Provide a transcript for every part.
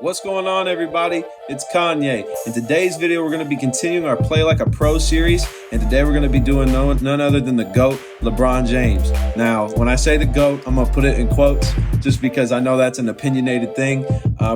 What's going on, everybody? It's Kanye. In today's video, we're going to be continuing our Play Like a Pro series, and today we're going to be doing none other than the GOAT, LeBron James. Now, when I say the GOAT, I'm going to put it in quotes just because I know that's an opinionated thing.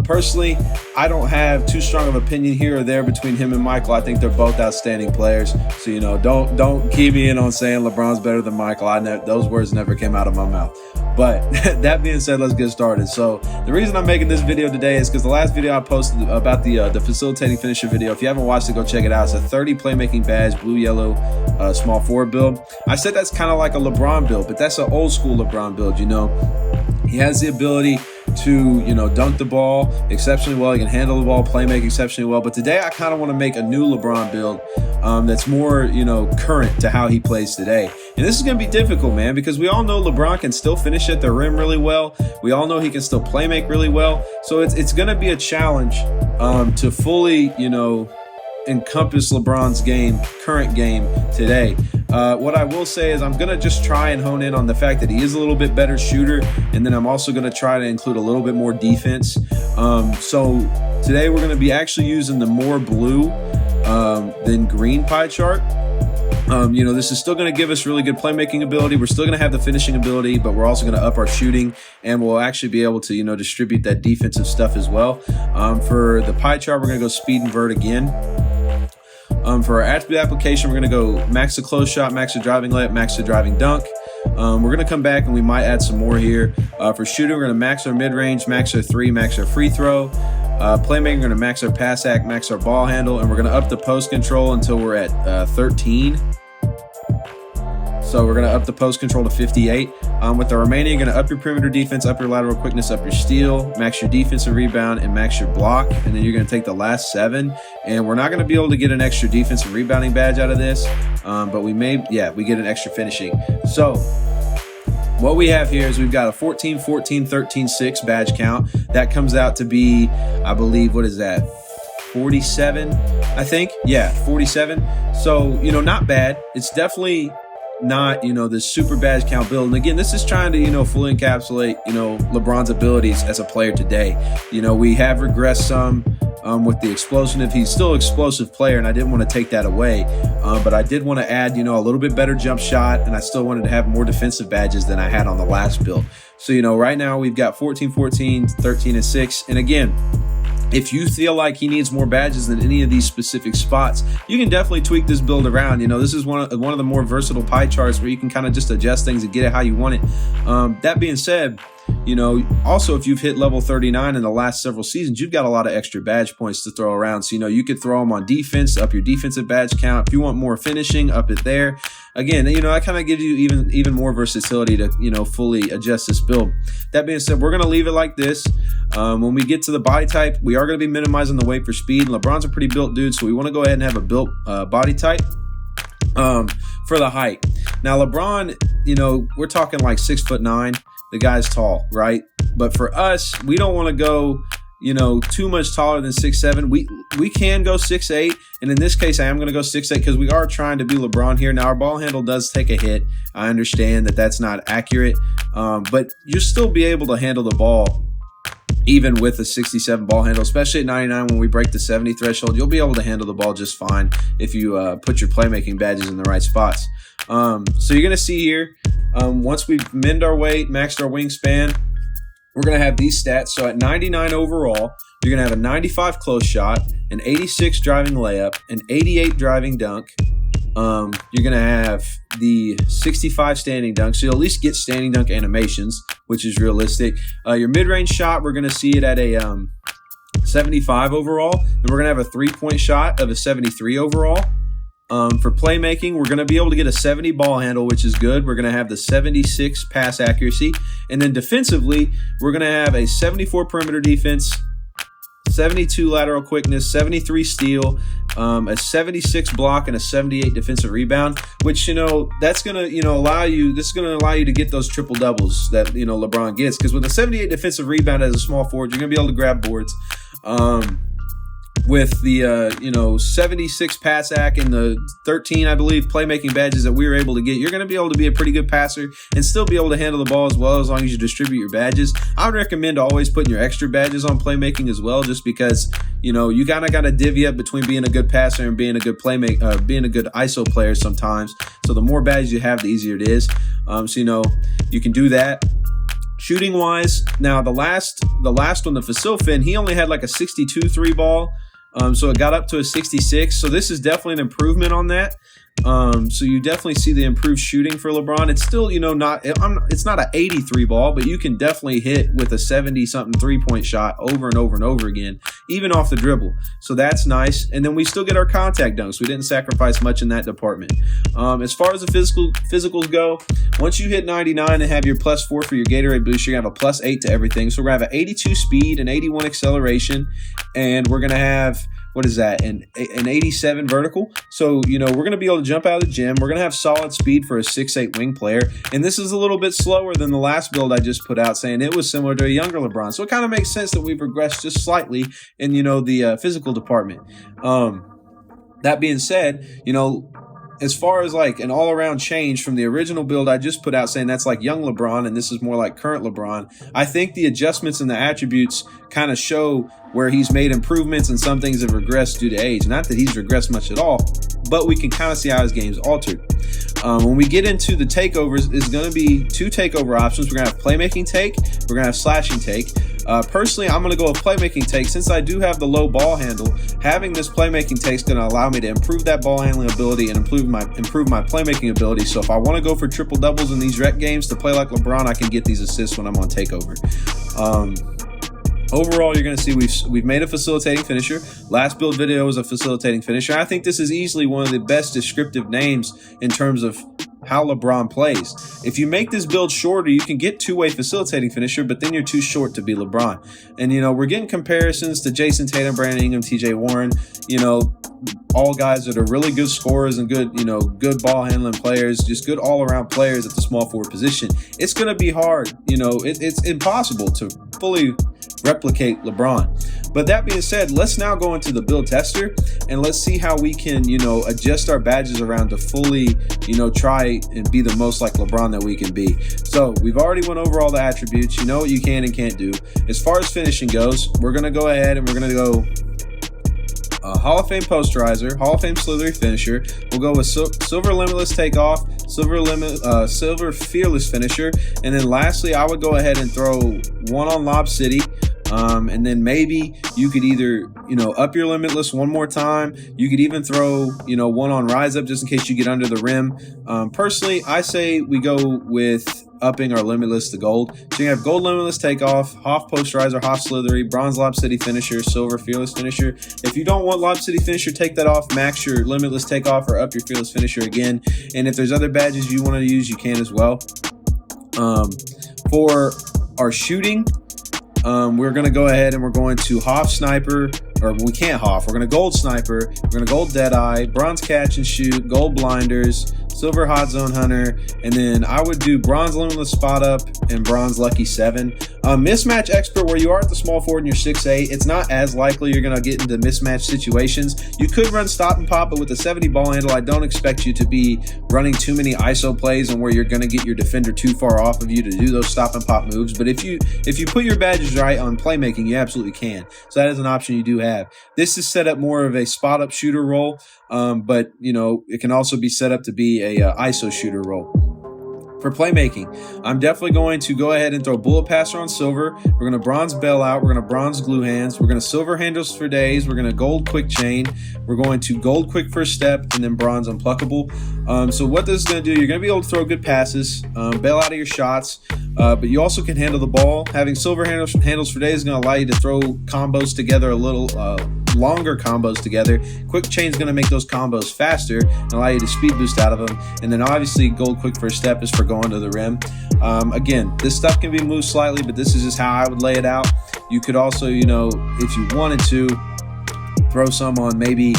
Personally, I don't have too strong of an opinion here or there between him and Michael. I think they're both outstanding players. So, don't key me in on saying LeBron's better than Michael. Those words never came out of my mouth. But that being said, let's get started. So the reason I'm making this video today is because the last video I posted about the facilitating finisher video, if you haven't watched it, go check it out. It's a 30 playmaking badge, blue-yellow small forward build. I said that's kind of like a LeBron build, but that's an old school LeBron build, He has the ability to, dunk the ball exceptionally well. He can handle the ball, playmake exceptionally well. But today I kind of want to make a new LeBron build that's more, current to how he plays today. And this is going to be difficult, man, because we all know LeBron can still finish at the rim really well. We all know he can still playmake really well. So it's going to be a challenge to fully, encompass LeBron's current game today. What I will say is I'm going to just try and hone in on the fact that he is a little bit better shooter, and then I'm also going to try to include a little bit more defense. So today we're going to be actually using the more blue than green pie chart. This is still going to give us really good playmaking ability. We're still going to have the finishing ability, but we're also going to up our shooting, and we'll actually be able to, distribute that defensive stuff as well. For the pie chart, we're going to go speed and vert again. For our attribute application, we're going to go max the close shot, max the driving layup, max the driving dunk. We're going to come back and we might add some more here. For shooting, we're going to max our mid-range, max our three, max our free throw. Playmaking, we're going to max our pass act, max our ball handle, and we're going to up the post control until we're at 13. So we're going to up the post control to 58. With the remaining, you're going to up your perimeter defense, up your lateral quickness, up your steal, max your defensive rebound, and max your block. And then you're going to take the last 7. And we're not going to be able to get an extra defensive rebounding badge out of this. But we get an extra finishing. So what we have here is we've got a 14, 14, 13, 6 badge count. That comes out to be, I believe, what is that? 47, I think. Yeah, 47. So, not bad. It's definitely not, this super badge count build. And again, this is trying to, fully encapsulate, LeBron's abilities as a player today. We have regressed some with the explosive. He's still an explosive player, and I didn't want to take that away. But I did want to add, a little bit better jump shot, and I still wanted to have more defensive badges than I had on the last build. So, right now we've got 14, 14, 13, and 6. And again, if you feel like he needs more badges than any of these specific spots, you can definitely tweak this build around. This is one of the more versatile pie charts where you can kind of just adjust things and get it how you want it. That being said, also if you've hit level 39 in the last several seasons, you've got a lot of extra badge points to throw around. So, you could throw them on defense, up your defensive badge count. If you want more finishing, up it there. Again, that kind of gives you even more versatility to, fully adjust this build. That being said, we're going to leave it like this. When we get to the body type, we are going to be minimizing the weight for speed. LeBron's a pretty built dude, so we want to go ahead and have a built body type. For the height. Now, LeBron, we're talking like 6'9". The guy's tall, right? But for us, we don't want to go, too much taller than 6'7". We can go 6'8", and in this case, I am going to go 6'8" because we are trying to be LeBron here. Now, our ball handle does take a hit. I understand that that's not accurate, but you'll still be able to handle the ball even with a 67 ball handle, especially at 99 when we break the 70 threshold. You'll be able to handle the ball just fine if you put your playmaking badges in the right spots. So you're going to see here, once we mend our weight, maxed our wingspan, we're going to have these stats. So at 99 overall, you're going to have a 95 close shot, an 86 driving layup, an 88 driving dunk. You're going to have the 65 standing dunk, so you'll at least get standing dunk animations, which is realistic. Your mid-range shot, we're going to see it at a 75 overall, and we're going to have a three-point shot of a 73 overall. For playmaking, we're going to be able to get a 70 ball handle, which is good. We're going to have the 76 pass accuracy. And then defensively, we're going to have a 74 perimeter defense, 72 lateral quickness, 73 steal, a 76 block, and a 78 defensive rebound, which, that's going to, allow you to get those triple doubles that, LeBron gets. Because with a 78 defensive rebound as a small forward, you're going to be able to grab boards. with the 76 pass ac and the 13, I believe, playmaking badges that we were able to get, you're going to be able to be a pretty good passer and still be able to handle the ball as well, as long as you distribute your badges. I would recommend always putting your extra badges on playmaking as well, just because you kind of got to divvy up between being a good passer and being a good being a good ISO player sometimes. So the more badges you have, the easier it is. So you can do that. Shooting wise, now the last one, the Facilfin, he only had like a 62 3 ball. So it got up to a 66. So this is definitely an improvement on that. So you definitely see the improved shooting for LeBron. It's still, it's not an 83 ball, but you can definitely hit with a 70-something three-point shot over and over and over again, even off the dribble. So that's nice. And then we still get our contact dunks. We didn't sacrifice much in that department. As far as the physicals go, once you hit 99 and have your +4 for your Gatorade boost, you're going to have a +8 to everything. So we're going to have an 82 speed and 81 acceleration, and we're going to have, what is that, an 87 vertical. So, we're going to be able to jump out of the gym. We're going to have solid speed for a 6'8 wing player. And this is a little bit slower than the last build I just put out, saying it was similar to a younger LeBron. So it kind of makes sense that we've regressed just slightly in, the physical department. That being said, as far as like an all-around change from the original build I just put out, saying that's like young LeBron and this is more like current LeBron, I think the adjustments in the attributes kind of show where he's made improvements and some things have regressed due to age. Not that he's regressed much at all, but we can kind of see how his game's altered. When we get into the takeovers, it's going to be 2 takeover options. We're going to have playmaking take. We're going to have slashing take. Personally, I'm going to go with playmaking take. Since I do have the low ball handle, having this playmaking take is going to allow me to improve that ball handling ability and improve my playmaking ability. So if I want to go for triple doubles in these rec games to play like LeBron, I can get these assists when I'm on takeover. Overall, you're going to see we've made a facilitating finisher. Last build video was a facilitating finisher. I think this is easily one of the best descriptive names in terms of how LeBron plays. If you make this build shorter, you can get two-way facilitating finisher, but then you're too short to be LeBron. And, we're getting comparisons to Jason Tatum, Brandon Ingram, TJ Warren, all guys that are really good scorers and good, good ball handling players, just good all-around players at the small forward position. It's going to be hard. It's impossible to fully replicate LeBron. But that being said, let's now go into the build tester and let's see how we can, adjust our badges around to fully, try and be the most like LeBron that we can be. So we've already went over all the attributes. You know what you can and can't do. As far as finishing goes, we're going to go ahead and we're going to go Hall of Fame posterizer, Hall of Fame slithery finisher. We'll go with silver limitless takeoff, silver fearless finisher, and then lastly, I would go ahead and throw one on Lob City. And then maybe you could either, up your limitless one more time. You could even throw, one on rise up just in case you get under the rim. Personally, I say we go with upping our limitless to gold. So you have gold limitless takeoff, Hoff posterizer, Hoff slithery, bronze Lob City finisher, silver fearless finisher. If you don't want Lob City finisher, take that off, max your limitless takeoff, or up your fearless finisher again. And if there's other badges you want to use, you can as well. For our shooting, we're going to go ahead and we're going to Hoff Sniper, or we can't Hoff. We're going to Gold Sniper, we're going to Gold Deadeye, Bronze Catch and Shoot, Gold Blinders, Silver Hot Zone Hunter, and then I would do Bronze Limitless Spot Up and Bronze Lucky 7. Mismatch Expert, where you are at the small forward and you're 6'8", it's not as likely you're going to get into mismatch situations. You could run Stop and Pop, but with the 70 ball handle, I don't expect you to be running too many ISO plays and where you're going to get your defender too far off of you to do those Stop and Pop moves. But if you put your badges right on playmaking, you absolutely can. So that is an option you do have. This is set up more of a spot up shooter role, but it can also be set up to be a ISO shooter role. For playmaking, I'm definitely going to go ahead and throw Bullet Passer on silver. We're going to bronze bailout. We're going to bronze glue hands. We're going to silver handles for days. We're going to gold quick chain. We're going to gold quick first step, and then bronze unpluckable. So what this is going to do, you're going to be able to throw good passes, bail out of your shots, but you also can handle the ball. Having silver handles for days is going to allow you to throw combos together a little longer combos together. Quick chain is going to make those combos faster and allow you to speed boost out of them. And then obviously gold quick first step is for going to the rim. Again, this stuff can be moved slightly, but this is just how I would lay it out. You could also, if you wanted to, throw some on maybe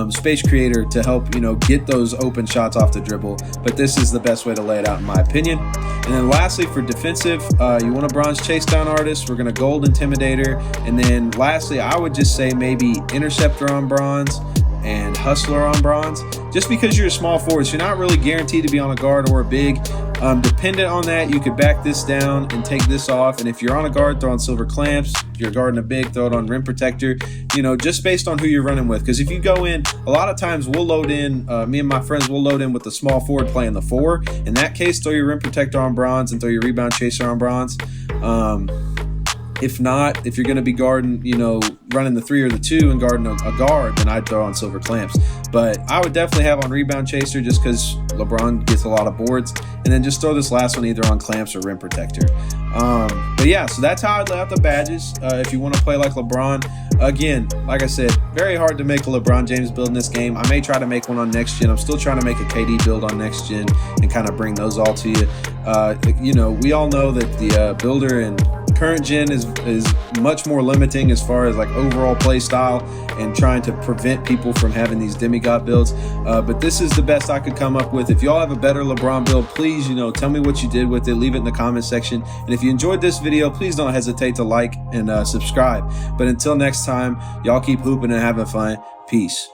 space creator to help, you know, get those open shots off the dribble. But this is the best way to lay it out in my opinion. And then lastly, for defensive, you want a bronze chase down artist. We're going to gold intimidator. And then lastly, I would just say maybe interceptor on bronze and hustler on bronze, just because you're a small forward, so you're not really guaranteed to be on a guard or a big. Dependent on that, you could back this down and take this off, and if you're on a guard, throw on silver clamps. If you're guarding a big, throw it on rim protector, you know, just based on who you're running with. Because if you go in, a lot of times we'll load in, me and my friends will load in with the small forward playing the 4. In that case, throw your rim protector on bronze and throw your rebound chaser on bronze. If not, if you're going to be guarding, you know, running the 3 or the 2 and guarding a guard, then I'd throw on silver clamps. But I would definitely have on rebound chaser just because LeBron gets a lot of boards. And then just throw this last one either on clamps or rim protector. But yeah, so that's how I'd lay out the badges if you want to play like LeBron. Again, like I said, very hard to make a LeBron James build in this game. I may try to make one on next gen. I'm still trying to make a KD build on next gen and kind of bring those all to you. You know, we all know that the builder and current gen is much more limiting as far as like overall play style and trying to prevent people from having these demigod builds. But this is the best I could come up with. If y'all have a better LeBron build, please, you know, tell me what you did with it. Leave it in the comment section. And if you enjoyed this video, please don't hesitate to like and subscribe. But until next time, y'all keep hooping and having fun. Peace.